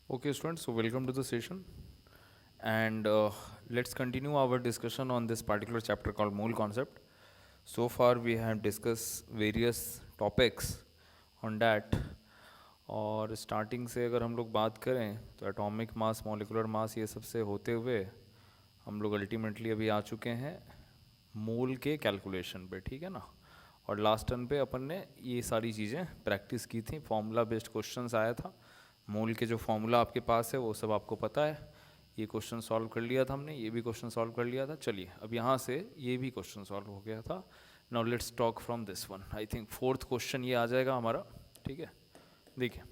Okay, students, so welcome to the session. And let's continue our discussion on this particular chapter called Mole Concept. So far, we have discussed various topics on that. और starting से अगर हम लोग बात करें तो atomic mass, molecular mass, ये सब से होते हुए हम लोग अल्टीमेटली अभी आ चुके हैं मोल के कैलकुलेशन पे, ठीक है ना। और लास्ट टर्न पे अपन ने ये सारी चीज़ें प्रैक्टिस की थी, फॉर्मूला बेस्ड क्वेश्चंस आया था। मोल के जो फॉर्मूला आपके पास है वो सब आपको पता है। ये क्वेश्चन सॉल्व कर लिया था हमने, ये भी क्वेश्चन सॉल्व कर लिया था। चलिए अब यहाँ से ये भी क्वेश्चन सॉल्व हो गया था। Now let's talk from this one. I think fourth question ये आ जाएगा हमारा, ठीक है। देखिए,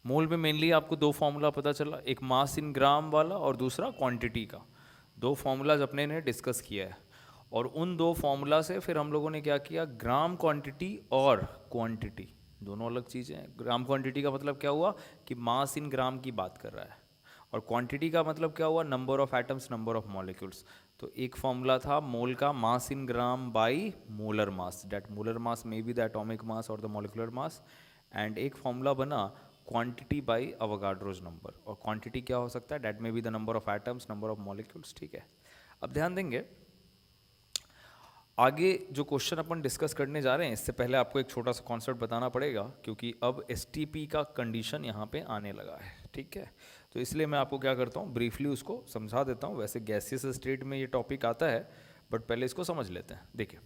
मोल में मेनली आपको दो फॉर्मूला पता चला, एक मास इन ग्राम वाला और दूसरा क्वांटिटी का। दो फॉर्मूलाज अपने ने डिस्कस किया है और उन दो फॉर्मूला से फिर हम लोगों ने क्या किया, ग्राम क्वांटिटी और क्वांटिटी दोनों अलग चीज़ें हैं। ग्राम क्वांटिटी का मतलब क्या हुआ कि मास इन ग्राम की बात कर रहा है, और क्वांटिटी का मतलब क्या हुआ, number of atoms, number of molecules. तो एक फॉर्मूला था मोल का, mass in gram by molar mass, that molar mass may be the atomic mass और द मॉलिकुलर मास। एंड एक फॉर्मूला बना क्वांटिटी बाई अवोगाड्रोज नंबर, और quantity क्या हो सकता है, that may be the number of atoms, number of molecules, ठीक है। अब ध्यान देंगे आगे जो क्वेश्चन अपन डिस्कस करने जा रहे हैं, इससे पहले आपको एक छोटा सा कॉन्सेप्ट बताना पड़ेगा, क्योंकि अब एसटीपी का कंडीशन यहाँ पे आने लगा है, ठीक है। तो इसलिए मैं आपको क्या करता हूँ, ब्रीफली उसको समझा देता हूँ। वैसे गैसियस स्टेट में ये टॉपिक आता है, बट पहले इसको समझ लेते हैं। देखिए,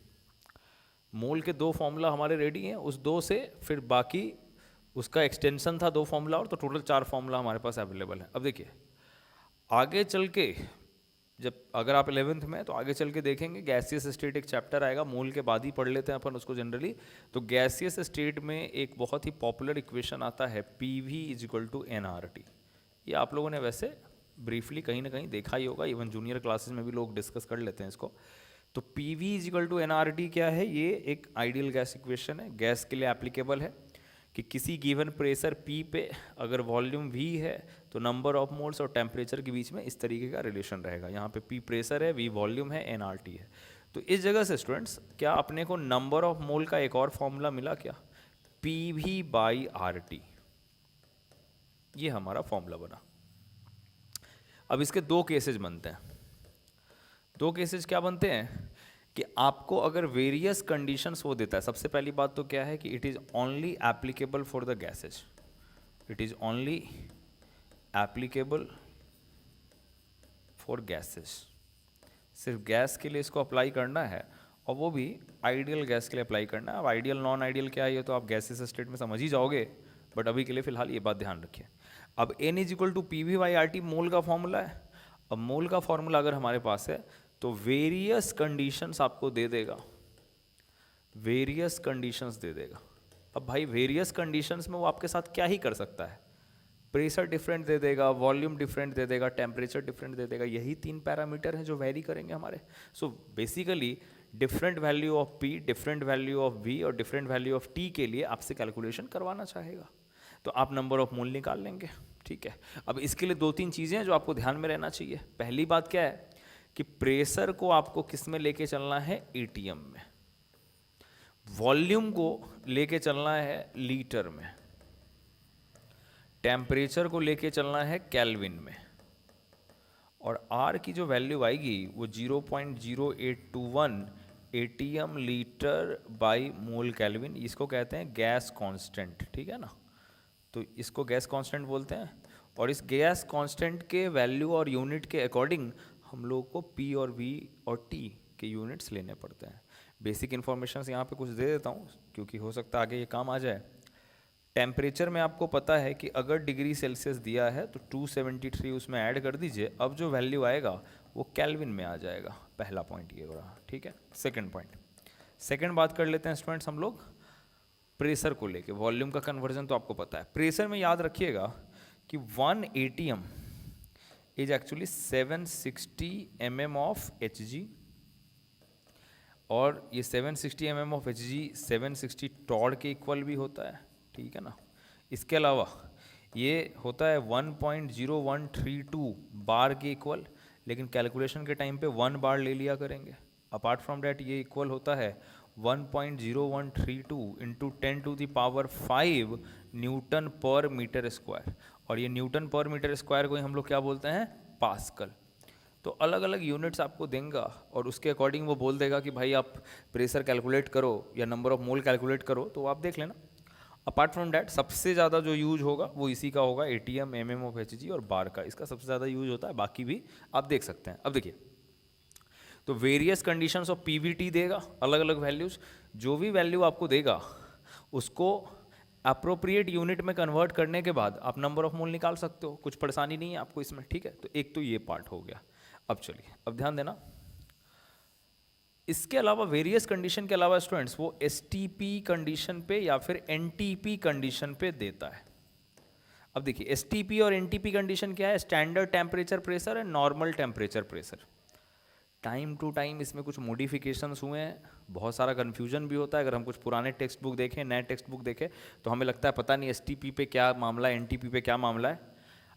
मोल के दो फॉर्मूला हमारे रेडी हैं, उस दो से फिर बाकी उसका एक्सटेंशन था दो फॉर्मूला और, तो टोटल चार फॉर्मूला हमारे पास अवेलेबल है। अब देखिए आगे चल के, जब अगर आप 11th में तो आगे चल के देखेंगे गैसियस स्टेट एक चैप्टर आएगा, मोल के बाद ही पढ़ लेते हैं अपन उसको जनरली। तो गैसियस स्टेट में एक बहुत ही पॉपुलर इक्वेशन आता है PV is equal to NRT. ये आप लोगों ने वैसे ब्रीफली कहीं ना कहीं देखा ही होगा, इवन जूनियर क्लासेस में भी लोग डिस्कस कर लेते हैं इसको। तो PV is equal to NRT क्या है, ये एक आइडियल गैस इक्वेशन है, गैस के लिए एप्लीकेबल है कि किसी गिवन प्रेशर P पे अगर वॉल्यूम V है तो नंबर ऑफ मोल्स और टेम्परेचर के बीच में इस तरीके का रिलेशन रहेगा। यहाँ पे P प्रेशर है, V वॉल्यूम है, nRT है। तो इस जगह से स्टूडेंट्स क्या अपने को नंबर ऑफ मोल का एक और फॉर्मूला मिला क्या, PV बाई RT, ये हमारा फॉर्मूला बना। अब इसके दो केसेज बनते हैं। दो केसेज क्या बनते हैं कि आपको अगर वेरियस कंडीशंस वो देता है। सबसे पहली बात तो क्या है कि it is only applicable for the gases, it is only applicable for gases, सिर्फ गैस के लिए इसको अप्लाई करना है, और वो भी आइडियल गैस के लिए अप्लाई करना है। अब आइडियल नॉन आइडियल क्या है ये तो आप गैसेस स्टेट में समझ ही जाओगे, बट अभी के लिए फिलहाल ये बात ध्यान रखिए। अब N is equal to P V by R T mole का फॉर्मूला है। अब मोल का फॉर्मूला अगर हमारे पास है तो वेरियस कंडीशंस आपको दे देगा, वेरियस कंडीशंस दे देगा। अब भाई वेरियस कंडीशंस में वो आपके साथ क्या ही कर सकता है, प्रेशर डिफरेंट दे देगा, वॉल्यूम डिफरेंट दे देगा, टेम्परेचर डिफरेंट दे देगा। यही तीन पैरामीटर हैं जो वेरी करेंगे हमारे। So basically different value of P, different value of V और डिफरेंट वैल्यू ऑफ T के लिए आपसे कैलकुलेशन करवाना चाहेगा, तो आप नंबर ऑफ मोल निकाल लेंगे, ठीक है। अब इसके लिए दो तीन चीज़ें हैं जो आपको ध्यान में रहना चाहिए। पहली बात क्या है कि प्रेशर को आपको किस में लेके चलना है, ATM में। वॉल्यूम को लेके चलना है लीटर में, टेम्परेचर को लेके चलना है केल्विन में, और R की जो वैल्यू आएगी वो 0.0821 ATM litre by mole kelvin. इसको कहते हैं गैस कांस्टेंट, ठीक है ना। तो इसको गैस कांस्टेंट बोलते हैं, और इस गैस कांस्टेंट के वैल्यू और यूनिट के अकॉर्डिंग हम लोग को P और V और T के यूनिट्स लेने पड़ते हैं। बेसिक इन्फॉर्मेशन यहाँ पे कुछ दे देता हूँ क्योंकि हो सकता है आगे ये काम आ जाए। टेम्परेचर में आपको पता है कि अगर डिग्री सेल्सियस दिया है तो 273 उसमें ऐड कर दीजिए, अब जो वैल्यू आएगा वो केल्विन में आ जाएगा। पहला पॉइंट ये रहा, ठीक है। सेकंड पॉइंट, सेकंड बात कर लेते हैं स्टूडेंट्स हम लोग प्रेशर को लेके। वॉल्यूम का कन्वर्जन तो आपको पता है। प्रेशर में याद रखिएगा कि 1 ATM is actually 760 mm of Hg, और ये 760 mm ऑफ Hg 760 टॉड के इक्वल भी होता है, ठीक है ना। इसके अलावा ये होता है 1.0132 बार के इक्वल, लेकिन कैलकुलेशन के टाइम पे 1 बार ले लिया करेंगे। अपार्ट फ्रॉम डैट ये इक्वल होता है 1.0132 इंटू 10⁵ न्यूटन पर मीटर स्क्वायर, और ये न्यूटन पर मीटर स्क्वायर को ही हम लोग क्या बोलते हैं, पास्कल। तो अलग अलग यूनिट्स आपको देंगे और उसके अकॉर्डिंग वो बोल देगा कि भाई आप प्रेशर कैलकुलेट करो या नंबर ऑफ मोल कैलकुलेट करो, तो आप देख लेना। अपार्ट फ्रॉम डैट सबसे ज़्यादा जो यूज होगा वो इसी का होगा, ATM, MM ऑफ HG और बार का, इसका सबसे ज़्यादा यूज होता है, बाकी भी आप देख सकते हैं। अब देखिए, तो वेरियस कंडीशंस ऑफ PVT देगा अलग अलग वैल्यूज, जो भी वैल्यू आपको देगा उसको अप्रोप्रिएट यूनिट में कन्वर्ट करने के बाद आप नंबर ऑफ मोल निकाल सकते हो, कुछ परेशानी नहीं है आपको इसमें, ठीक है। तो एक तो ये पार्ट हो गया। अब चलिए, अब ध्यान देना, इसके अलावा वेरियस कंडीशन के अलावा स्टूडेंट्स वो STP कंडीशन पे या फिर NTP कंडीशन पे देता है। अब देखिए, STP और NTP कंडीशन क्या है, standard temperature pressure and normal temperature pressure. Time to time इसमें कुछ मॉडिफिकेशंस हुए हैं, बहुत सारा कन्फ्यूजन भी होता है। अगर हम कुछ पुराने टेक्स्ट बुक देखें, नए टेक्स्ट बुक देखें, तो हमें लगता है पता नहीं STP पे क्या मामला है, NTP पे क्या मामला है।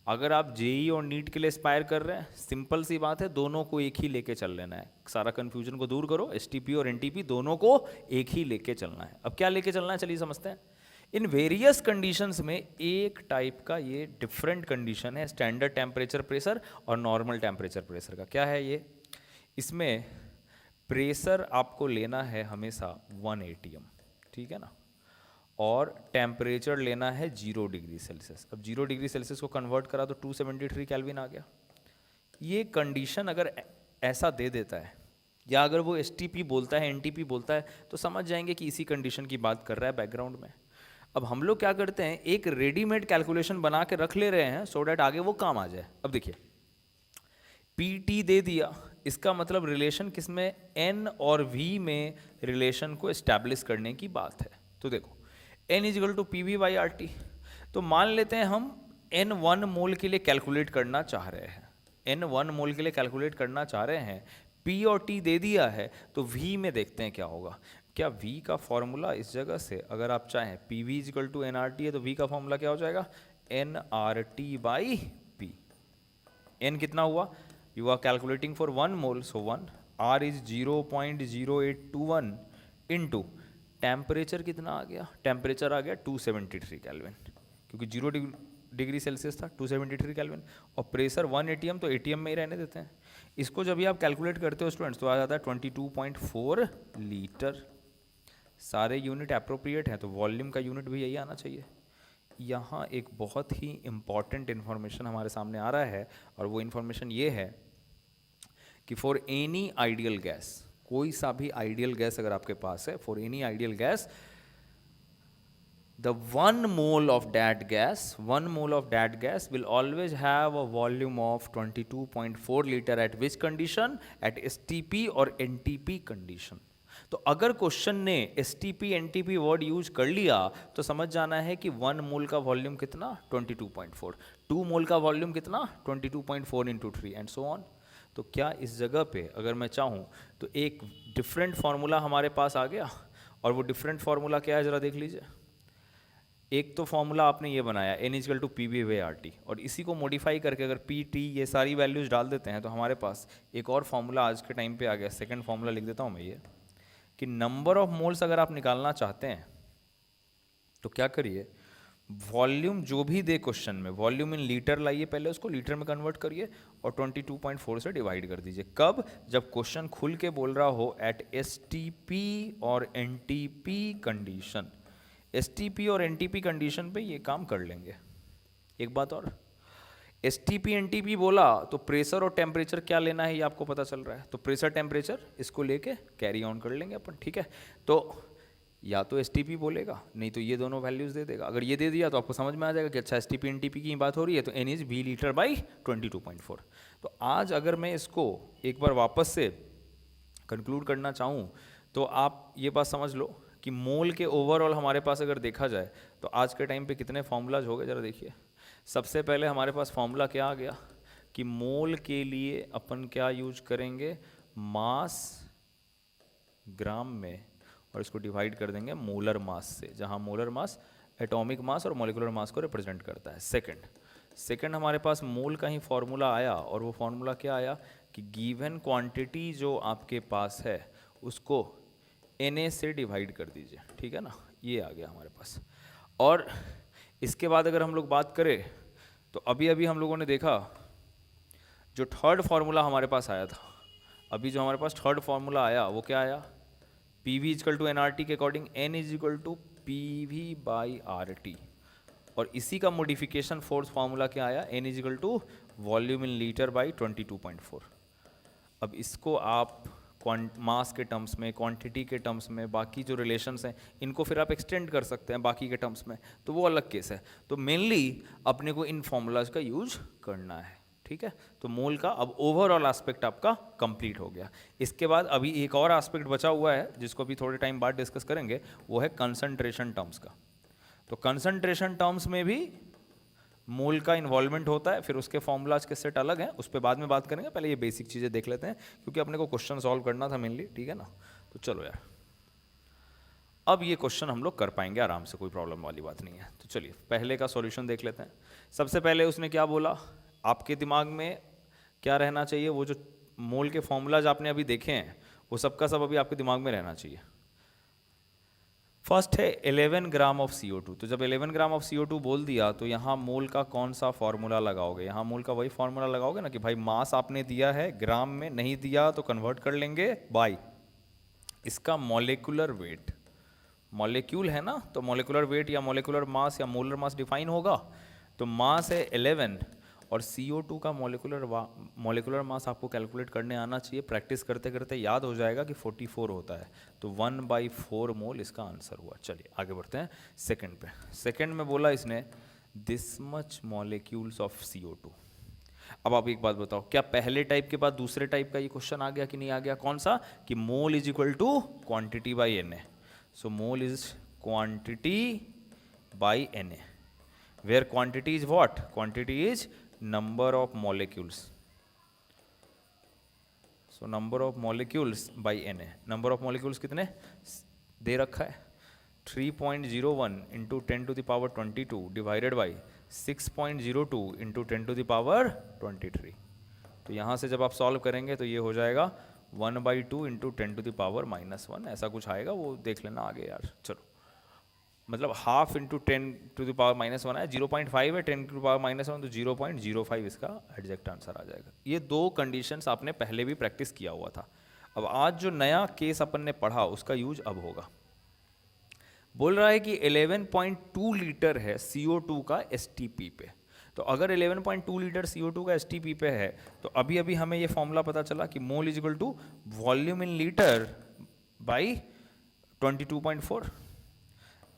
अगर आप JEE और नीट के लिए एस्पायर कर रहे हैं, सिंपल सी बात है, दोनों को एक ही लेके चल लेना है। सारा कन्फ्यूजन को दूर करो, STP और NTP दोनों को एक ही लेके चलना है। अब क्या लेके चलना है, चलिए समझते हैं। इन वेरियस कंडीशंस में एक टाइप का ये डिफरेंट कंडीशन है स्टैंडर्ड टेम्परेचर प्रेशर और नॉर्मल टेम्परेचर प्रेशर का। क्या है ये, इसमें प्रेशर आपको लेना है हमेशा 1 ATM, ठीक है ना, और टेम्परेचर लेना है 0 डिग्री सेल्सियस। अब 0 डिग्री सेल्सियस को कन्वर्ट करा तो 273 केल्विन आ गया। ये कंडीशन अगर ऐसा दे देता है, या अगर वो STP बोलता है, NTP बोलता है, तो समझ जाएंगे कि इसी कंडीशन की बात कर रहा है बैकग्राउंड में। अब हम लोग क्या करते हैं, एक रेडीमेड कैलकुलेशन बना के रख ले रहे हैं सो डैट आगे वो काम आ जाए। अब देखिए, PT दे दिया, इसका मतलब रिलेशन किसमें, N और V में रिलेशन को एस्टैब्लिश करने की बात है। तो देखो, N इजिकल टू PV/RT, तो मान लेते हैं हम N 1 मोल के लिए कैलकुलेट करना चाह रहे हैं, N 1 मोल के लिए कैलकुलेट करना चाह रहे हैं, P और T दे दिया है, तो V में देखते हैं क्या होगा। क्या V का फॉर्मूला इस जगह से अगर आप चाहें, PV इजिकल टू NRT है, तो V का फॉर्मूला क्या हो जाएगा, NRT/P। N कितना हुआ, you are calculating for 1 mole, so 1, R is 0.0821 into temperature कितना आ गया, टेम्परेचर आ गया 273 केल्विन, क्योंकि 0 डिग्री सेल्सियस था, 273 केल्विन, और प्रेशर 1 ATM, तो ATM में ही रहने देते हैं। इसको जब भी आप कैलकुलेट करते हो स्टूडेंट्स, तो आ जाता है 22.4 लीटर। सारे यूनिट अप्रोप्रिएट हैं, तो वॉल्यूम का यूनिट भी यही आना चाहिए। यहाँ एक बहुत ही इंपॉर्टेंट इन्फॉर्मेशन हमारे सामने आ रहा है, और वो इन्फॉर्मेशन ये है कि फॉर एनी आइडियल गैस, कोई सा भी आइडियल गैस अगर आपके पास है, for any ideal gas, the 1 mole of that gas will always have a volume of 22.4 liter at which condition, at STP और NTP condition। तो अगर क्वेश्चन ने STP NTP वर्ड यूज कर लिया तो समझ जाना है कि 1 मोल का वॉल्यूम कितना, 22.4, 2 मोल का वॉल्यूम कितना, 22.4 इंटू 3 एंड सो ऑन। तो क्या इस जगह पे अगर मैं चाहूँ तो एक डिफरेंट फार्मूला हमारे पास आ गया, और वो डिफरेंट फार्मूला क्या है ज़रा देख लीजिए। एक तो फॉर्मूला आपने ये बनाया N इजिकल टू PV/RT, और इसी को मॉडिफाई करके अगर PT ये सारी वैल्यूज डाल देते हैं तो हमारे पास एक और फॉर्मूला आज के टाइम पे आ गया। सेकंड फॉर्मूला लिख देता हूँ मैं ये, कि नंबर ऑफ मोल्स अगर आप निकालना चाहते हैं तो क्या करिए, वॉल्यूम जो भी दे क्वेश्चन में, वॉल्यूम इन लीटर लाइए, पहले उसको लीटर में कन्वर्ट करिए और 22.4 से डिवाइड कर दीजिए। कब, जब क्वेश्चन खुल के बोल रहा हो एट STP और NTP कंडीशन। STP और NTP कंडीशन पे ये काम कर लेंगे। एक बात और, STP NTP बोला तो प्रेशर और टेम्परेचर क्या लेना है ये आपको पता चल रहा है, तो प्रेशर टेम्परेचर इसको लेके कैरी ऑन कर लेंगे अपन, ठीक है। तो या तो STP बोलेगा, नहीं तो ये दोनों वैल्यूज दे देगा। अगर ये दे दिया तो आपको समझ में आ जाएगा कि अच्छा STP NTP की बात हो रही है, तो N is V litre by 22.4। तो आज अगर मैं इसको एक बार वापस से कंक्लूड करना चाहूँ तो आप ये बात समझ लो कि मोल के ओवरऑल हमारे पास अगर देखा जाए तो आज के टाइम पे कितने फॉर्मूलाज हो गए, ज़रा देखिए। सबसे पहले हमारे पास फॉर्मूला क्या आ गया कि मोल के लिए अपन क्या यूज करेंगे, मास ग्राम में, और इसको डिवाइड कर देंगे मोलर मास से, जहाँ मोलर मास एटॉमिक मास और मॉलिक्यूलर मास को रिप्रेजेंट करता है। सेकंड हमारे पास मोल का ही फॉर्मूला आया, और वो फॉर्मूला क्या आया कि गिवन क्वांटिटी जो आपके पास है उसको Na से डिवाइड कर दीजिए, ठीक है ना, ये आ गया हमारे पास। और इसके बाद अगर हम लोग बात करें तो अभी अभी हम लोगों ने देखा जो थर्ड फार्मूला हमारे पास आया था, अभी जो हमारे पास थर्ड फार्मूला आया वो क्या आया, P V equal to N R T के according N is equal to P V by R T, और इसी का मॉडिफिकेशन फोर्थ फार्मूला क्या आया, N is equal to volume in litre by 22.4। अब इसको आप मास के टर्म्स में, क्वांटिटी के टर्म्स में, बाकी जो रिलेशंस हैं इनको फिर आप एक्सटेंड कर सकते हैं बाकी के टर्म्स में, तो वो अलग केस है। तो मेनली अपने को इन फॉर्मूलाज का यूज करना है, ठीक है। तो मोल का अब ओवरऑल एस्पेक्ट आपका कंप्लीट हो गया। इसके बाद अभी एक और एस्पेक्ट बचा हुआ है जिसको अभी थोड़े टाइम बाद डिस्कस करेंगे, वो है कंसंट्रेशन टर्म्स का। तो कंसंट्रेशन टर्म्स में भी मोल का इन्वॉल्वमेंट होता है, फिर उसके फॉर्मूलाज के सेट अलग हैं, उस पर बाद में बात करेंगे, पहले ये बेसिक चीज़ें देख लेते हैं क्योंकि अपने को क्वेश्चन सॉल्व करना था मेनली, ठीक है ना। तो चलो यार, अब ये क्वेश्चन हम लोग कर पाएंगे आराम से, कोई प्रॉब्लम वाली बात नहीं है। तो चलिए पहले का सॉल्यूशन देख लेते हैं। सबसे पहले उसने क्या बोला, आपके दिमाग में क्या रहना चाहिए, वो जो मोल के फॉर्मूलाज आपने अभी देखे हैं वो सबका सब अभी आपके दिमाग में रहना चाहिए। फर्स्ट है 11 ग्राम ऑफ CO2। तो जब 11 ग्राम ऑफ CO2 बोल दिया तो यहाँ मोल का कौन सा फॉर्मूला लगाओगे, यहाँ मोल का वही फॉर्मूला लगाओगे ना कि भाई मास आपने दिया है ग्राम में, नहीं दिया तो कन्वर्ट कर लेंगे बाय इसका मॉलिक्यूलर वेट। मॉलिक्यूल है ना, तो मॉलिक्यूलर वेट या मॉलिक्यूलर मास या मोलर मास डिफाइन होगा। तो मास है 11 और CO2 का मॉलिक्यूलर मास आपको कैलकुलेट करने आना चाहिए, प्रैक्टिस करते करते याद हो जाएगा कि 44 होता है। तो 1/4 मोल इसका आंसर हुआ। चलिए आगे बढ़ते हैं सेकंड पे। सेकंड में बोला इसने this much molecules of CO2। अब आप एक बात बताओ, क्या पहले टाइप के बाद दूसरे टाइप का ये क्वेश्चन आ गया कि नहीं आ गया, कौन सा, कि mole is equal to quantity by Na। So mole is quantity by Na, where quantity is what, quantity is number of molecules, so number of molecules by Na। number of molecules कितने दे रखा है, 3.01 into 10 to the power 22 divided by 6.02 into 10 to the power 23। तो यहाँ से जब आप solve करेंगे तो ये हो जाएगा 1/2 into 10 to the power -1, ऐसा कुछ आएगा, वो देख लेना आगे यार। चलो, मतलब half into 10 to the power -1 है, 0.5 है, 10 टू द पावर -1 तो 0.05 इसका एग्जैक्ट आंसर आ जाएगा। ये दो कंडीशंस आपने पहले भी प्रैक्टिस किया हुआ था। अब आज जो नया केस अपन ने पढ़ा उसका यूज अब होगा। बोल रहा है कि 11.2 लीटर है CO2 का STP पे। तो अगर 11.2 लीटर CO2 का STP पे है तो अभी अभी हमें ये फॉर्मूला पता चला कि mole is equal to volume in litre by 22.4।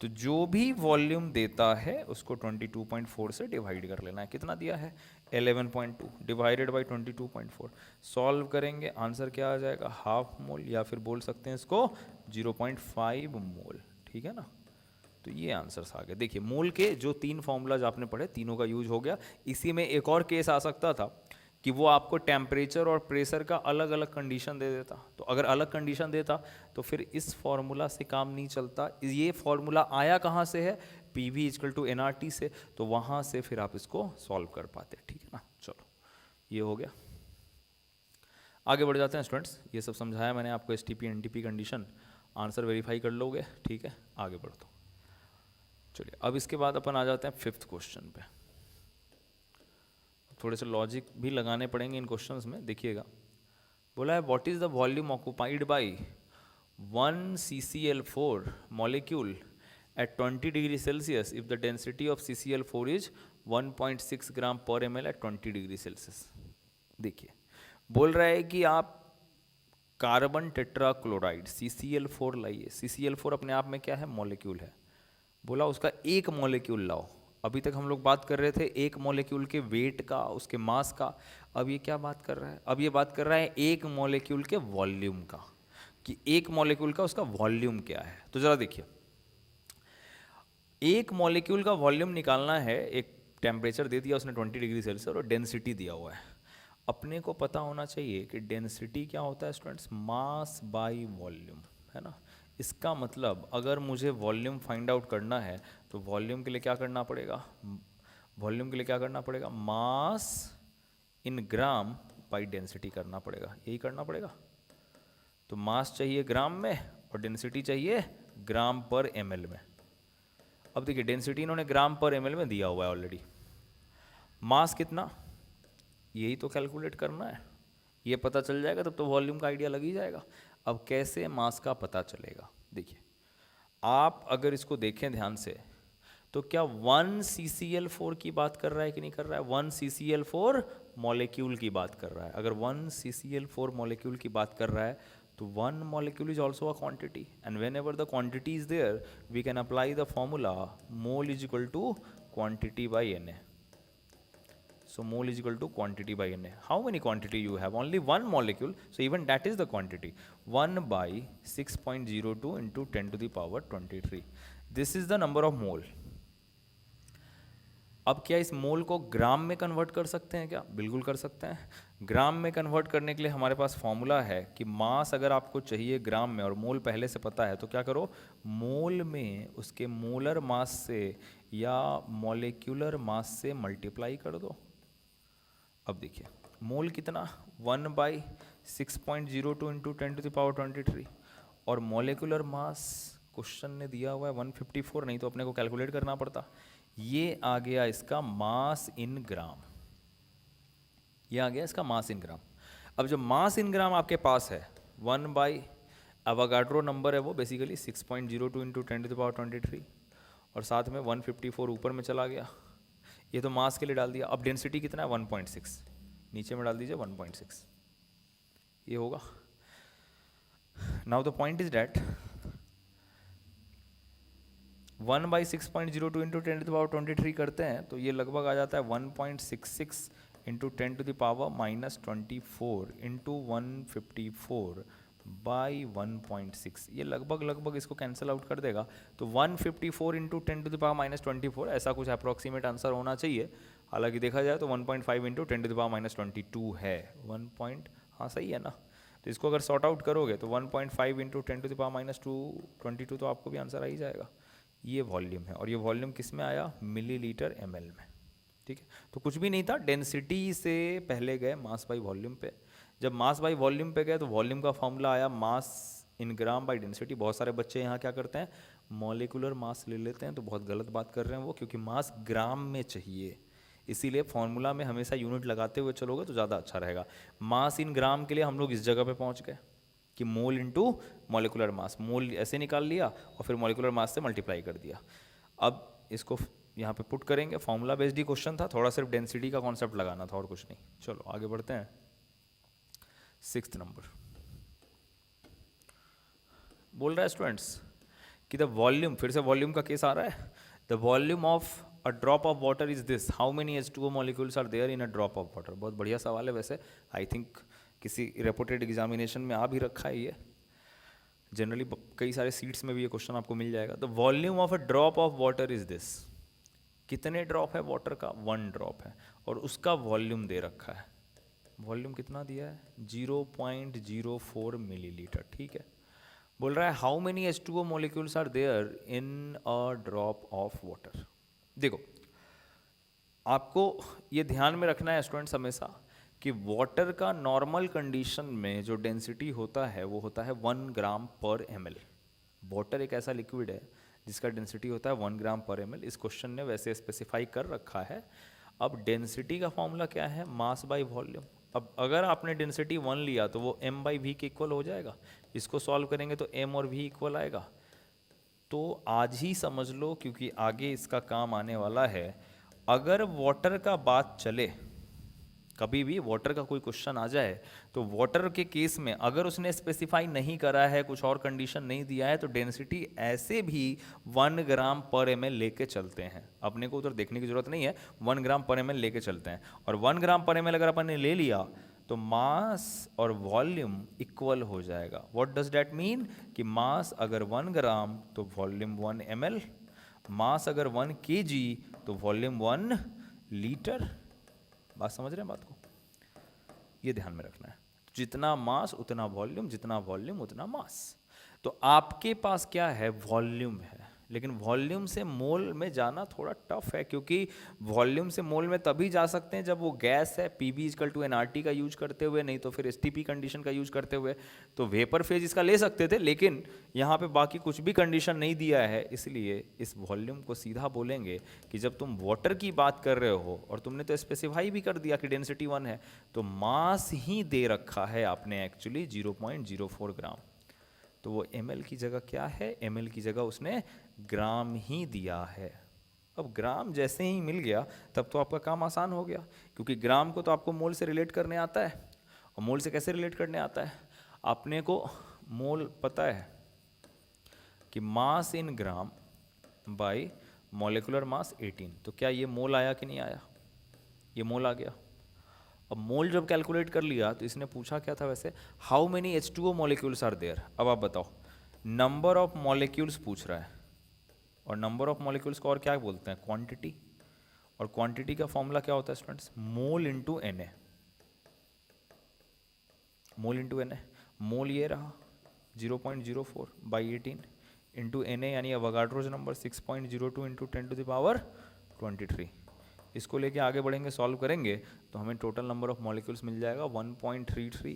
तो जो भी वॉल्यूम देता है उसको 22.4 से डिवाइड कर लेना है। कितना दिया है, 11.2 डिवाइडेड बाई 22.4। सॉल्व करेंगे आंसर क्या आ जाएगा, हाफ मोल, या फिर बोल सकते हैं इसको 0.5 मोल, ठीक है ना। तो ये आंसर्स आ गए। देखिए मोल के जो 3 फॉर्मूलाज आपने पढ़े तीनों का यूज हो गया। इसी में एक और केस आ सकता था कि वो आपको टेम्परेचर और प्रेशर का अलग अलग कंडीशन दे देता। तो अगर अलग कंडीशन देता तो फिर इस फॉर्मूला से काम नहीं चलता। ये फॉर्मूला आया कहाँ से है, PV इक्वल टू NRT से, तो वहाँ से फिर आप इसको सॉल्व कर पाते, ठीक है ना। चलो ये हो गया, आगे बढ़ जाते हैं स्टूडेंट्स। ये सब समझाया मैंने आपको, STP NTP condition, answer verify कर लोगे, ठीक है। आगे बढ़ दो। चलिए अब इसके बाद अपन आ जाते हैं 5th क्वेश्चन पे। थोड़े से लॉजिक भी लगाने पड़ेंगे इन क्वेश्चंस में, देखिएगा। बोला है what is the volume occupied by 1 CCl4 molecule eight 20 degree Celsius if the density of CCl4 is 1.6 ग्राम पर ml एट 20 डिग्री सेल्सियस। देखिए बोल रहा है कि आप कार्बन टेट्राक्लोराइड CCl4 लाइए। CCl4 अपने आप में क्या है, मॉलिक्यूल है। बोला उसका एक मॉलिक्यूल लाओ। अभी तक हम लोग बात कर रहे थे एक मॉलिक्यूल के वेट का, उसके मास का। अब ये क्या बात कर रहा है, अब ये बात कर रहा है एक मॉलिक्यूल के वॉल्यूम का, कि एक मॉलिक्यूल का उसका वॉल्यूम क्या है। तो जरा देखिए, एक मॉलिक्यूल का वॉल्यूम निकालना है, एक टेम्परेचर दे दिया उसने 20 डिग्री सेल्सियस और डेंसिटी दिया हुआ है। अपने को पता होना चाहिए कि डेंसिटी क्या होता है स्टूडेंट्स, मास बाय वॉल्यूम, है ना। इसका मतलब अगर मुझे वॉल्यूम फाइंड आउट करना है तो वॉल्यूम के लिए क्या करना पड़ेगा, वॉल्यूम के लिए क्या करना पड़ेगा, मास इन ग्राम बाई डेंसिटी करना पड़ेगा, यही करना पड़ेगा। तो मास चाहिए ग्राम में और डेंसिटी चाहिए ग्राम पर ml में। अब देखिए डेंसिटी इन्होंने ग्राम पर ml में दिया हुआ है ऑलरेडी, मास कितना यही तो कैलकुलेट करना है, ये पता चल जाएगा तब तो वॉल्यूम का आइडिया लग ही जाएगा। अब कैसे मास का पता चलेगा, देखिए आप अगर इसको देखें ध्यान से तो क्या 1 CCl4 की बात कर रहा है कि नहीं कर रहा है, 1 CCl4 मॉलिक्यूल की बात कर रहा है। अगर 1 CCl4 मॉलिक्यूल की बात कर रहा है तो 1 molecule is also a quantity, and whenever the quantity is there we can apply the formula mole is equal to quantity by Na. So mole is equal to quantity by Na. How many quantity you have? Only one molecule, so even that is the quantity, 1 by 6.02 into 10 to the power 23. This is the number of mole. अब क्या इस मोल को ग्राम में convert कर सकते हैं क्या? बिल्कुल कर सकते हैं। ग्राम में कन्वर्ट करने के लिए हमारे पास फॉर्मूला है कि मास अगर आपको चाहिए ग्राम में और मोल पहले से पता है तो क्या करो, मोल में उसके मोलर मास से या मॉलिक्यूलर मास से मल्टीप्लाई कर दो। अब देखिए मोल कितना 1 by 6.02 into 10 to the power 23 और मॉलिक्यूलर मास क्वेश्चन ने दिया हुआ है 154, नहीं तो अपने को कैलकुलेट करना पड़ता। ये आ गया इसका मास इन ग्राम, ये आ गया इसका मास इन ग्राम। अब जो मास इन ग्राम आपके पास है 1 बाई अवोगाड्रो नंबर है वो basically 6.02 into 10 to the power 23 और साथ में 154 ऊपर में चला गया, ये तो मास के लिए डाल दिया। अब डेंसिटी कितना है 1.6, नीचे में डाल दीजिए 1.6, ये होगा। Now the point is that 1 by 6.02 into 10 to the power 23 करते हैं तो ये लगभग आ जाता है 1.66 into 10 to the power minus 24 into 154 by 1.6, ये लगभग इसको कैंसिल आउट कर देगा। तो 154 into 10 to the power minus 24 ऐसा कुछ अप्रॉक्सीमेट आंसर होना चाहिए। हालांकि देखा जाए तो 1.5 into 10 to the power minus 22 है, 1 सही है ना। तो इसको अगर सॉर्ट आउट करोगे तो 1.5 into 10 to the power minus 22 तो आपको भी आंसर आ ही जाएगा। ये वॉल्यूम है और ये वॉल्यूम किस में आया, मिलीलीटर ml में, ठीक है। तो कुछ भी नहीं था, डेंसिटी से पहले गए मास बाई वॉल्यूम पे, जब मास बाई वॉल्यूम पे गए तो वॉल्यूम का फॉर्मूला आया मास इन ग्राम बाई डेंसिटी। बहुत सारे बच्चे यहाँ क्या करते हैं मॉलिक्यूलर मास ले लेते हैं, तो बहुत गलत बात कर रहे हैं वो, क्योंकि मास ग्राम में चाहिए, इसीलिए फॉर्मूला में हमेशा यूनिट लगाते हुए चलोगे तो ज़्यादा अच्छा रहेगा। मास इन ग्राम के लिए हम लोग इस जगह पे पहुँच गए कि मोल इंटू मॉलिकुलर मास, मोल ऐसे निकाल लिया और फिर मॉलिकुलर मास से मल्टीप्लाई कर दिया। अब इसको यहाँ पे पुट करेंगे, फॉर्मूला बेस्ड ही क्वेश्चन था, थोड़ा सिर्फ डेंसिटी का कॉन्सेप्ट लगाना था और कुछ नहीं। चलो आगे बढ़ते हैं। 6th नंबर बोल रहा है स्टूडेंट्स कि द वॉल्यूम, फिर से वॉल्यूम का केस आ रहा है, the volume of a drop of water is this, how many H2O molecules are there in a drop of water. बहुत बढ़िया सवाल है वैसे, आई थिंक किसी रेपुटेड एग्जामिनेशन में आ भी रखा है ये, जनरली कई सारे सीट्स में भी ये क्वेश्चन आपको मिल जाएगा। The volume of a drop of water is this, कितने ड्रॉप है वाटर का, 1 ड्रॉप है और उसका वॉल्यूम दे रखा है, वॉल्यूम कितना दिया है 0.04 मिलीलीटर, ठीक है। बोल रहा है how many H2O molecules are there in a drop of water. देखो आपको ये ध्यान में रखना है स्टूडेंट्स हमेशा कि वाटर का नॉर्मल कंडीशन में जो डेंसिटी होता है वो होता है 1 ग्राम पर ml। वाटर एक ऐसा लिक्विड है जिसका डेंसिटी होता है 1 ग्राम पर ml, इस क्वेश्चन ने वैसे स्पेसिफाई कर रखा है। अब डेंसिटी का फॉर्मूला क्या है, मास बाई वॉल्यूम। अब अगर आपने डेंसिटी 1 लिया तो वो m बाई वी के इक्वल हो जाएगा, इसको सॉल्व करेंगे तो m और v इक्वल आएगा। तो आज ही समझ लो क्योंकि आगे इसका काम आने वाला है। अगर वाटर का बात चले, कभी भी वाटर का कोई क्वेश्चन आ जाए तो वाटर के केस में अगर उसने स्पेसिफाई नहीं करा है, कुछ और कंडीशन नहीं दिया है, तो डेंसिटी ऐसे भी 1 ग्राम पर ml लेके चलते हैं। अपने को उधर देखने की जरूरत नहीं है, 1 ग्राम पर ml लेके चलते हैं। और 1 ग्राम पर ml अगर अपन ने ले लिया तो मास और वॉल्यूम इक्वल हो जाएगा। व्हाट डज दैट मीन कि मास अगर 1 ग्राम तो वॉल्यूम 1 ml, मास अगर 1 kg तो वॉल्यूम 1 लीटर। बात समझ रहे हैं बात को, ये ध्यान में रखना है। जितना मास उतना वॉल्यूम, जितना वॉल्यूम उतना मास। तो आपके पास क्या है, वॉल्यूम है। लेकिन वॉल्यूम से मोल में जाना थोड़ा टफ है, क्योंकि वॉल्यूम से मोल में तभी जा सकते हैं जब वो गैस है, P V is equal to NRT का यूज करते हुए, नहीं तो फिर एसटीपी कंडीशन का यूज करते हुए। तो वेपर फेज इसका ले सकते थे, लेकिन यहाँ पे बाकी कुछ भी कंडीशन नहीं दिया है, इसलिए इस वॉल्यूम को सीधा बोलेंगे कि जब तुम वाटर की बात कर रहे हो और तुमने तो स्पेसिफाई भी कर दिया कि डेंसिटी 1 है, तो मास ही दे रखा है आपने एक्चुअली 0.04 ग्राम। तो वो ml की जगह क्या है, ml की जगह उसने ग्राम ही दिया है। अब ग्राम जैसे ही मिल गया तब तो आपका काम आसान हो गया, क्योंकि ग्राम को तो आपको मोल से रिलेट करने आता है। और मोल से कैसे रिलेट करने आता है, आपने को मोल पता है कि मास in gram bye molecular mass 18। तो क्या ये मोल आया कि नहीं आया, ये मोल आ गया। अब मोल जब कैलकुलेट कर लिया तो इसने पूछा क्या था वैसे, how many H2O molecules are there. अब आप बताओ, नंबर ऑफ मॉलिक्यूल्स पूछ रहा है, और नंबर ऑफ मॉलिक्यूल्स को और क्या बोलते हैं, क्वांटिटी। और क्वांटिटी का फॉर्मूला क्या होता है students, mole into Na। Mole into Na, mole ये रहा 0.04 बाई 18 इंटू Na, यानी Avogadro's number 6.02 into 10 to the power 23। इसको लेके आगे बढ़ेंगे, सॉल्व करेंगे तो हमें टोटल नंबर ऑफ मॉलिक्यूल्स मिल जाएगा 1.33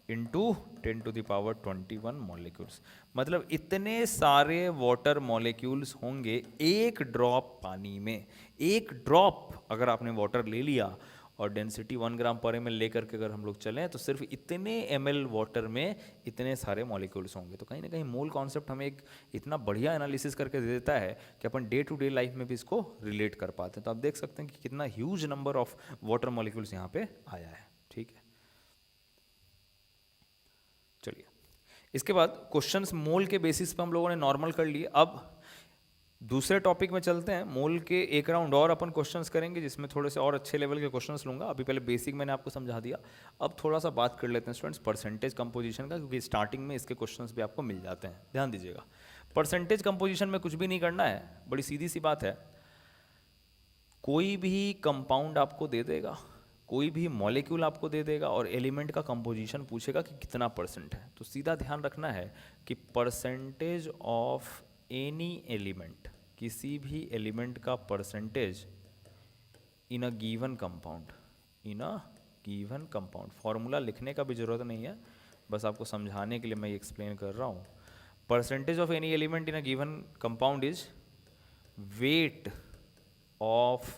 into 10 to the power 21 molecules. मतलब इतने सारे वाटर मॉलिक्यूल्स होंगे एक ड्रॉप पानी में। एक ड्रॉप अगर आपने वाटर ले लिया और डेंसिटी 1 ग्राम पर ml लेकर के अगर हम लोग चलें, तो सिर्फ इतने ml वाटर में इतने सारे मॉलिक्यूल्स होंगे। तो कहीं ना कहीं मोल कॉन्सेप्ट हमें एक इतना बढ़िया एनालिसिस करके दे देता है कि अपन डे टू डे लाइफ में भी इसको रिलेट कर पाते हैं। तो आप देख सकते हैं कि कितना huge number of water molecules यहाँ पे आया है। ठीक है, चलिए इसके बाद क्वेश्चंस मोल के बेसिस पे हम लोगों ने नॉर्मल कर लिए। अब दूसरे टॉपिक में चलते हैं। मोल के एक राउंड और अपन क्वेश्चंस करेंगे, जिसमें थोड़े से और अच्छे लेवल के क्वेश्चंस लूंगा। अभी पहले बेसिक मैंने आपको समझा दिया, अब थोड़ा सा बात कर लेते हैं स्टूडेंट्स परसेंटेज कंपोजिशन का, क्योंकि स्टार्टिंग में इसके क्वेश्चंस भी आपको मिल जाते हैं। ध्यान दीजिएगा, परसेंटेज कंपोजिशन में कुछ भी नहीं करना है, बड़ी सीधी सी बात है। कोई भी कंपाउंड आपको दे देगा, कोई भी मॉलिक्यूल आपको दे देगा और एलिमेंट का कंपोजिशन पूछेगा कि कितना परसेंट है। तो सीधा ध्यान रखना है कि परसेंटेज ऑफ एनी एलिमेंट, किसी भी एलिमेंट का percentage in a given compound, in a given compound. Formula लिखने का भी जरूरत नहीं है, बस आपको समझाने के लिए मैं ये एक्सप्लेन कर रहा हूँ। Percentage of any element in a given compound is weight of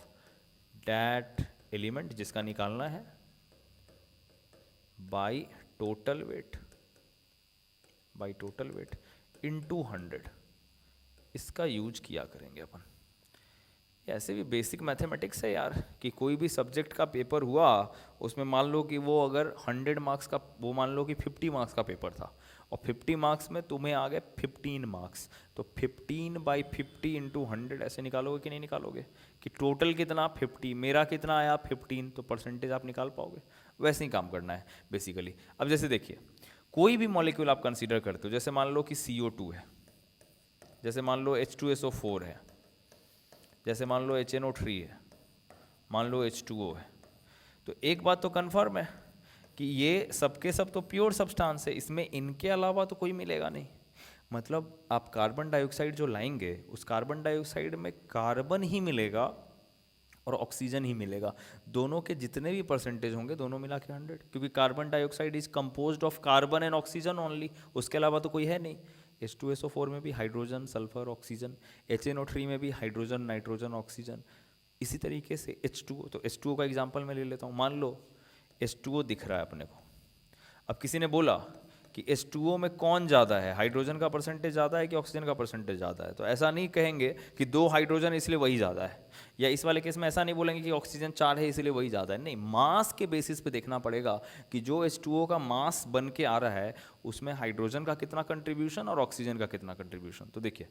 that element, जिसका निकालना है, by total weight, by total weight into 100। इसका यूज किया करेंगे अपन। ऐसे भी बेसिक मैथमेटिक्स है यार, कि कोई भी सब्जेक्ट का पेपर हुआ, उसमें मान लो कि वो अगर 100 मार्क्स का, वो मान लो कि 50 मार्क्स का पेपर था, और 50 मार्क्स में तुम्हें आ गए 15 मार्क्स, तो 15 बाई 50 इंटू 100 ऐसे निकालोगे कि नहीं निकालोगे, कि टोटल कितना 50, मेरा कितना आया 15, तो परसेंटेज आप निकाल पाओगे। वैसे ही काम करना है बेसिकली। अब जैसे देखिए, कोई भी मॉलिक्यूल आप कंसिडर करते हो, जैसे मान लो कि CO2 है, जैसे मान लो H2SO4 है, जैसे मान लो HNO3 है, मान लो H2O है, तो एक बात तो कन्फर्म है कि ये सबके सब तो प्योर सब्सटेंस है, इसमें इनके अलावा तो कोई मिलेगा नहीं। मतलब आप कार्बन डाइऑक्साइड जो लाएंगे, उस कार्बन डाइऑक्साइड में कार्बन ही मिलेगा और ऑक्सीजन ही मिलेगा। दोनों के जितने भी परसेंटेज होंगे, दोनों मिला के 100, क्योंकि carbon dioxide is composed of carbon and oxygen only, उसके अलावा तो कोई है नहीं। H2SO4 में भी हाइड्रोजन, सल्फर, ऑक्सीजन, HNO3 में भी हाइड्रोजन, नाइट्रोजन, ऑक्सीजन। इसी तरीके से H2O, तो H2O का एग्जांपल मैं ले लेता हूँ। मान लो H2O दिख रहा है अपने को, अब किसी ने बोला कि H2O में कौन ज़्यादा है, हाइड्रोजन का परसेंटेज ज़्यादा है कि ऑक्सीजन का परसेंटेज ज़्यादा है, तो ऐसा नहीं कहेंगे कि 2 हाइड्रोजन इसलिए वही ज़्यादा है, या इस वाले केस में ऐसा नहीं बोलेंगे कि ऑक्सीजन 4 है इसलिए वही ज़्यादा है। नहीं, मास के बेसिस पे देखना पड़ेगा कि जो H2O का मास बन के आ रहा है, उसमें हाइड्रोजन का कितना कंट्रीब्यूशन और ऑक्सीजन का कितना कंट्रीब्यूशन। तो देखिए,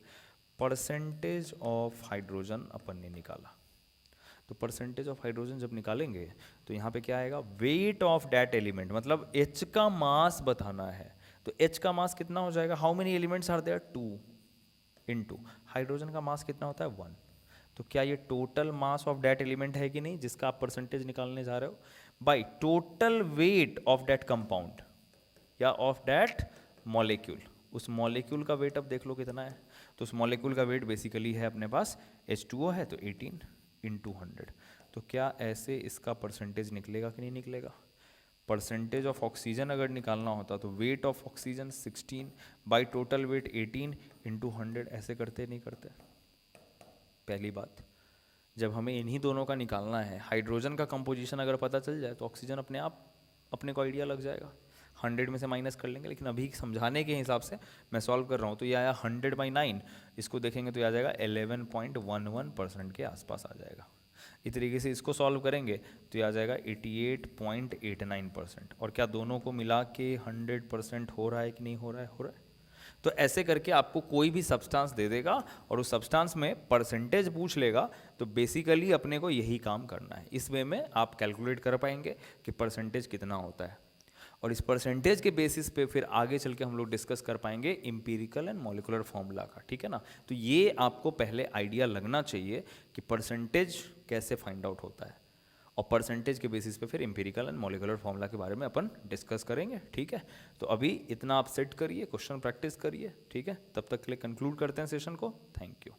परसेंटेज ऑफ हाइड्रोजन अपन ने निकाला, तो परसेंटेज ऑफ हाइड्रोजन जब निकालेंगे तो यहाँ पे क्या आएगा, वेट ऑफ दैट एलिमेंट, मतलब H का मास बताना है। तो H का मास कितना हो जाएगा, how many elements are there, 2 into hydrogen का मास कितना होता है 1। तो क्या ये total mass of that element है कि नहीं, जिसका आप परसेंटेज निकालने जा रहे हो, by total weight of that compound या ऑफ दैट मॉलिक्यूल। उस मॉलिक्यूल का वेट अब देख लो कितना है, तो उस मॉलिक्यूल का वेट बेसिकली है अपने पास H2O है तो 18 इंटू 100। तो क्या ऐसे इसका परसेंटेज निकलेगा कि नहीं निकलेगा? परसेंटेज ऑफ ऑक्सीजन अगर निकालना होता तो weight of oxygen 16 by total weight 18 into 100 ऐसे करते नहीं करते? पहली बात, जब हमें इन्हीं दोनों का निकालना है, हाइड्रोजन का कंपोजिशन अगर पता चल जाए तो ऑक्सीजन अपने आप अपने को आइडिया लग जाएगा, 100 में से माइनस कर लेंगे। लेकिन अभी समझाने के हिसाब से मैं सॉल्व कर रहा हूँ, तो ये आया 100/9, इसको देखेंगे तो ये आ जाएगा 11.11% के आसपास आ जाएगा। इस तरीके से इसको सॉल्व करेंगे तो ये आ जाएगा 88.89%। और क्या दोनों को मिला के 100% हो रहा है कि नहीं हो रहा है? हो रहा है। तो ऐसे करके आपको कोई भी सब्सटेंस दे देगा और उस सब्सटेंस में परसेंटेज पूछ लेगा, तो बेसिकली अपने को यही काम करना है। इस वे में आप कैलकुलेट कर पाएंगे कि परसेंटेज कितना होता है, और इस परसेंटेज के बेसिस पे फिर आगे चल के हम लोग डिस्कस कर पाएंगे इंपीरिकल एंड मॉलिकुलर फॉर्मूला का, ठीक है ना। तो ये आपको पहले आइडिया लगना चाहिए कि परसेंटेज कैसे फाइंड आउट होता है, और परसेंटेज के बेसिस पे फिर इंपीरिकल एंड मॉलिकुलर फॉर्मूला के बारे में अपन डिस्कस करेंगे, ठीक है। तो अभी इतना आप सेट करिए, क्वेश्चन प्रैक्टिस करिए, ठीक है। तब तक के लिए कंक्लूड करते हैं सेशन को। Thank you.